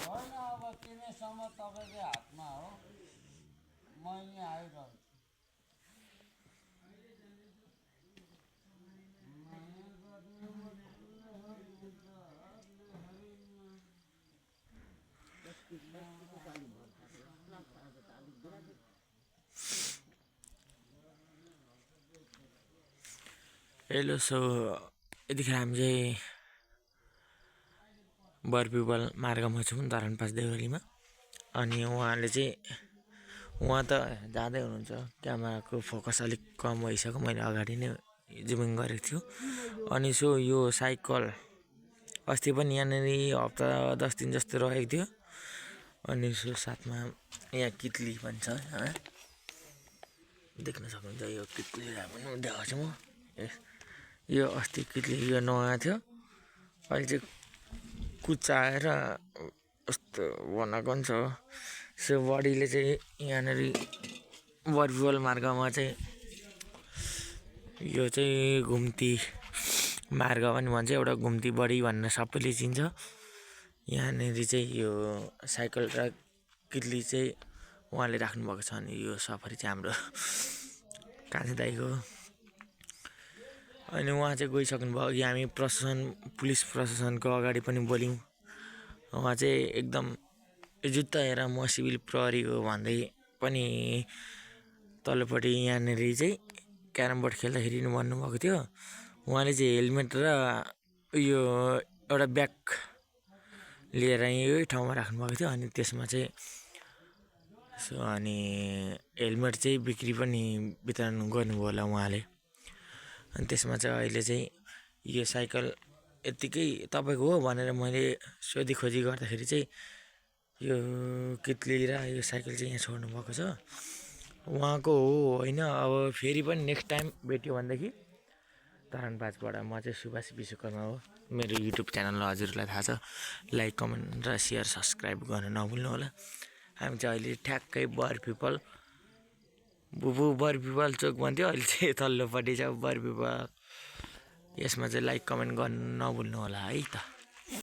होइन अब किनेसम्म तपाईँकै हातमा हो म यहाँ आइरहन्छु हेलो सो यतिखेर हामी चाहिँ बरपिपल मार्गमा छौँ धरानपास देउरालीमा। अनि उहाँ त जाँदै हुनुहुन्छ, क्यामेराको फोकस अलिक कम भइसक्यो, मैले अगाडि नै जुमिङ गरेको थियो। अनि सो यो साइकल अस्ति पनि यहाँनिर हप्ता 10 दिन जस्तो रहेको थियो। अनि सो साथमा यहाँ कित्ली भन्छ, देख्न सक्नुहुन्छ यो कित्लीलाई पनि देखाउँछु म। यो अस्ति कित्ली यो नयाँ थियो, अहिले चाहिँ कुच्चाएर यस्तो बनाएको पनि छ। सो बडीले चाहिँ यहाँनिर बरपिपल मार्गमा चाहिँ यो चाहिँ घुम्ती मार्ग पनि भन्छ, एउटा घुम्ती बडी भनेर सबैले चिन्छ। यहाँनिर चाहिँ यो साइकल र कित्ली चाहिँ उहाँले राख्नुभएको छ। अनि यो सफारी चाहिँ हाम्रो कान्छे दाइको। अनि उहाँ चाहिँ गइसक्नु भयो। अघि हामी पुलिस प्रशासनको अगाडि पनि बोल्यौँ। उहाँ चाहिँ एकदम जुत्ता हेर म सिभिल प्रहरी हो भन्दै पनि तल्लोपट्टि यहाँनिर चाहिँ क्यारम बोर्ड खेल्दाखेरि भन्नुभएको थियो। उहाँले चाहिँ हेलमेट र यो एउटा ब्याग लिएर यही ठाउँमा राख्नुभएको थियो। अनि त्यसमा चाहिँ अनि हेलमेट चाहिँ बिक्री पनि वितरण गर्नुभयो होला उहाँले। अनि त्यसमा चाहिँ अहिले चाहिँ यो साइकल यत्तिकै तपाईँको हो भनेर मैले सोधीखोजी गर्दाखेरि चाहिँ यो कित्ली र यो साइकल चाहिँ यहाँ छोड्नु भएको छ। उहाँको हो होइन, अब फेरि पनि नेक्स्ट टाइम भेट्यो भनेदेखि धरानपासबाट। म चाहिँ सुभाष विश्वकर्मा हो। मेरो युट्युब च्यानल हजुरलाई थाहा छ, लाइक कमेन्ट र सेयर सब्सक्राइब गर्न नभुल्नु होला। हामी चाहिँ अहिले ठ्याक्कै बरपिपल बरपिपल चोक भन्थ्यो, अहिले चाहिँ तल्लोपट्टि छ बरपिपल। यसमा चाहिँ लाइक कमेन्ट गर्न नभुल्नु होला है त।